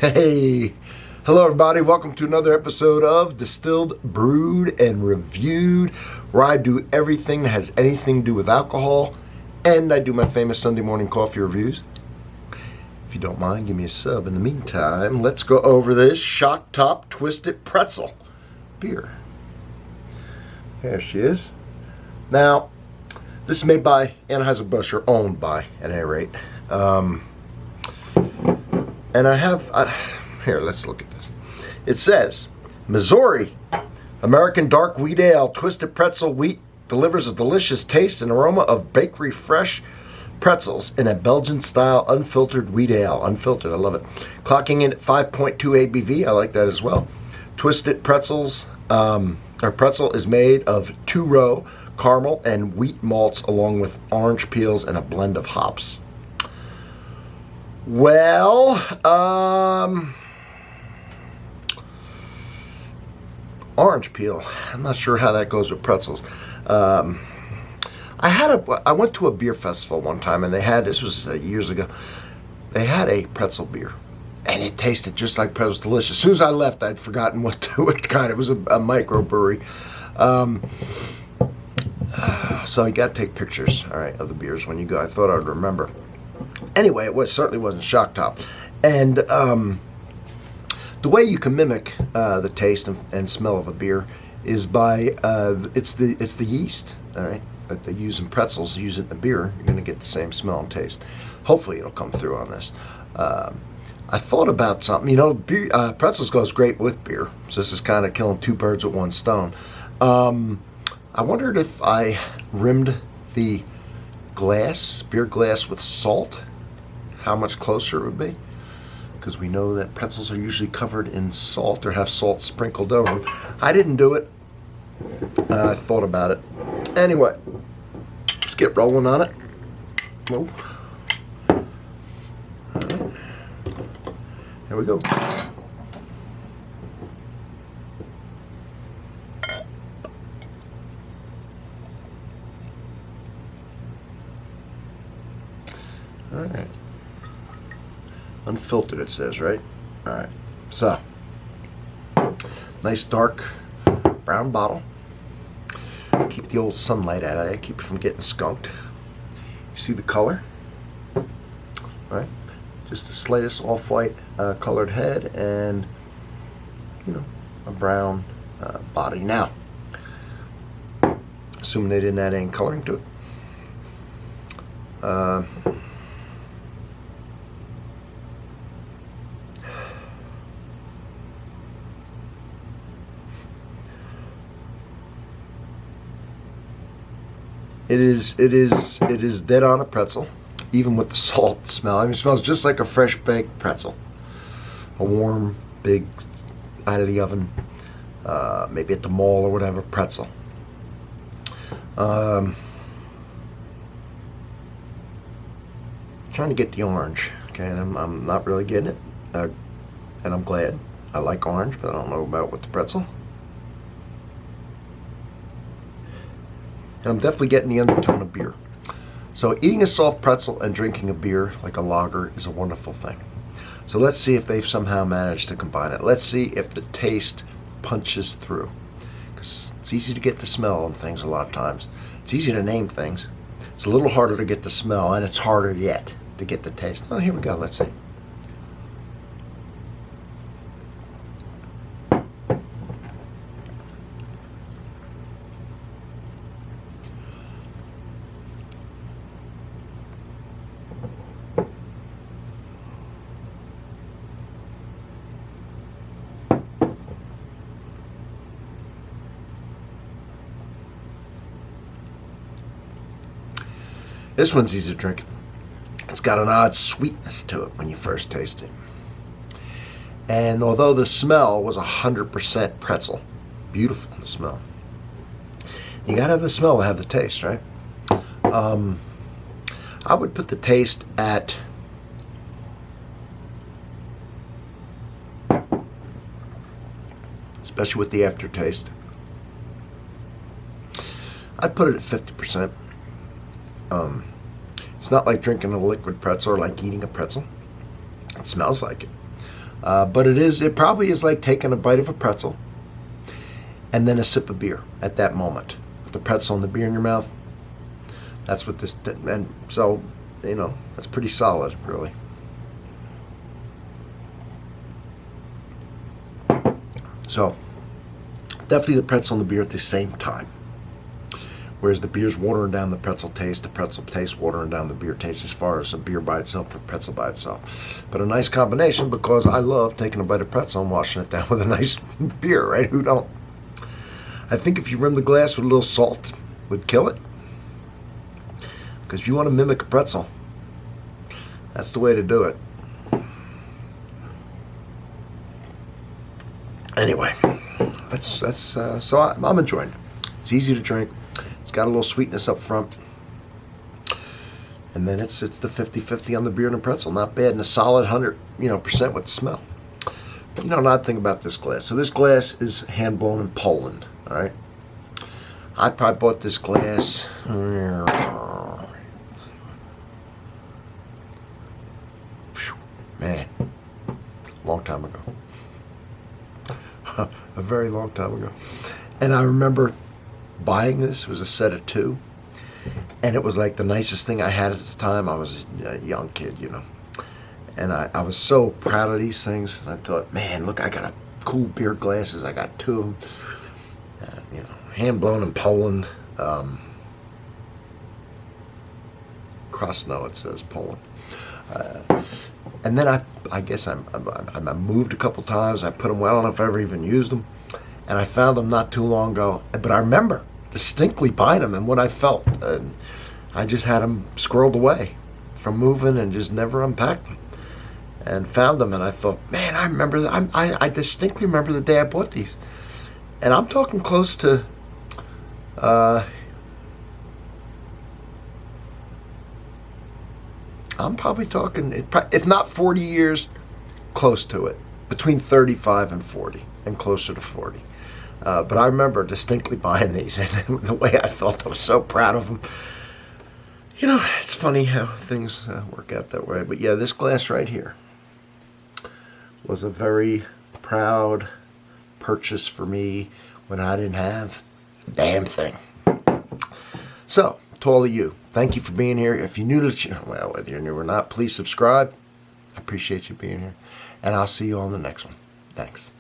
Hey, hello everybody. Welcome to another episode of Distilled, Brewed, and Reviewed, where I do everything that has anything to do with alcohol, and I do my famous Sunday morning coffee reviews. If you don't mind, give me a sub. In the meantime, let's go over this Shock Top Twisted Pretzel beer. There she is. Now, this is made by Anheuser-Busch, or owned by, at any rate. And I have, here, let's look at this. It says, Missouri, American dark wheat ale, twisted pretzel wheat delivers a delicious taste and aroma of bakery fresh pretzels in a Belgian-style unfiltered wheat ale. Unfiltered, I love it. Clocking in at 5.2 ABV, I like that as well. Twisted pretzels, pretzel is made of 2-row caramel and wheat malts along with orange peels and a blend of hops. Well, orange peel. I'm not sure how that goes with pretzels. I went to a beer festival one time, and they had, this was years ago, they had a pretzel beer, and it tasted just like pretzels, delicious. As soon as I left, I'd forgotten what kind. It was a microbrewery. So you got to take pictures, all right, of the beers when you go. I thought I'd remember. Anyway, it certainly wasn't Shock Top. And the way you can mimic the taste and smell of a beer is by it's the yeast, all right, that they use in pretzels. Use it in a beer, you're going to get the same smell and taste. Hopefully, it'll come through on this. I thought about something. You know, pretzels goes great with beer, so this is kind of killing two birds with one stone. I wondered if I rimmed the beer glass with salt, how much closer it would be, because we know that pretzels are usually covered in salt or have salt sprinkled over them. I didn't do it. I thought about it. Anyway, let's get rolling on it. Oh. All right. Here we go. All right. Unfiltered, it says, right? All right. So, nice dark brown bottle. Keep the old sunlight out of it. Keep it from getting skunked. You see the color? All right. Just the slightest off-white colored head and, you know, a brown body. Now, assuming they didn't add any coloring to it. It is dead on a pretzel, even with the salt smell. I mean, it smells just like a fresh baked pretzel. A warm, big, out of the oven, maybe at the mall or whatever, pretzel. Trying to get the orange, okay, and I'm not really getting it, and I'm glad. I like orange, but I don't know about with the pretzel. And I'm definitely getting the undertone of beer. So eating a soft pretzel and drinking a beer like a lager is a wonderful thing. So let's see if they've somehow managed to combine it. Let's see if the taste punches through. Because it's easy to get the smell on things a lot of times. It's easy to name things. It's a little harder to get the smell, and it's harder yet to get the taste. Oh, here we go. Let's see. This one's easy to drink. It's got an odd sweetness to it when you first taste it. And although the smell was 100% pretzel, beautiful smell. You gotta have the smell to have the taste, right? I would put the taste at especially with the aftertaste. I'd put it at 50%. It's not like drinking a liquid pretzel or like eating a pretzel. It smells like it. But it probably is like taking a bite of a pretzel and then a sip of beer at that moment. The pretzel and the beer in your mouth. That's what this, and so, that's pretty solid, really. So, definitely the pretzel and the beer at the same time. Whereas the beer's watering down the pretzel taste watering down the beer taste as far as a beer by itself or pretzel by itself. But a nice combination, because I love taking a bite of pretzel and washing it down with a nice beer, right? Who don't? I think if you rim the glass with a little salt, would kill it. Because if you want to mimic a pretzel, that's the way to do it. Anyway, so I'm enjoying it. It's easy to drink. It's got a little sweetness up front. And then it's the 50-50 on the beer and the pretzel. Not bad. And a solid 100% with the smell. But an odd thing about this glass. So this glass is hand blown in Poland. All right. I probably bought this glass. Man, long time ago. A very long time ago. And I remember buying this. It was a set of 2. And it was like the nicest thing I had at the time. I was a young kid, And I was so proud of these things. And I thought, man, look, I got a cool beer glasses. I got 2 of them. Hand blown in Poland. Krosno, it says Poland. And then I guess I moved a couple times. I put them. I don't know if I ever even used them. And I found them not too long ago. But I remember distinctly buying them and what I felt. And I just had them squirreled away from moving and just never unpacked them. And found them, and I thought, man, I remember that. I distinctly remember the day I bought these. And I'm talking close to, I'm probably talking, if not 40 years, close to it. Between 35 and 40, and closer to 40. But I remember distinctly buying these, and the way I felt, I was so proud of them. It's funny how things work out that way. But yeah, this glass right here was a very proud purchase for me when I didn't have a damn thing. So, to all of you, thank you for being here. If you're new to the channel, well, whether you're new or not, please subscribe. I appreciate you being here. And I'll see you on the next one. Thanks.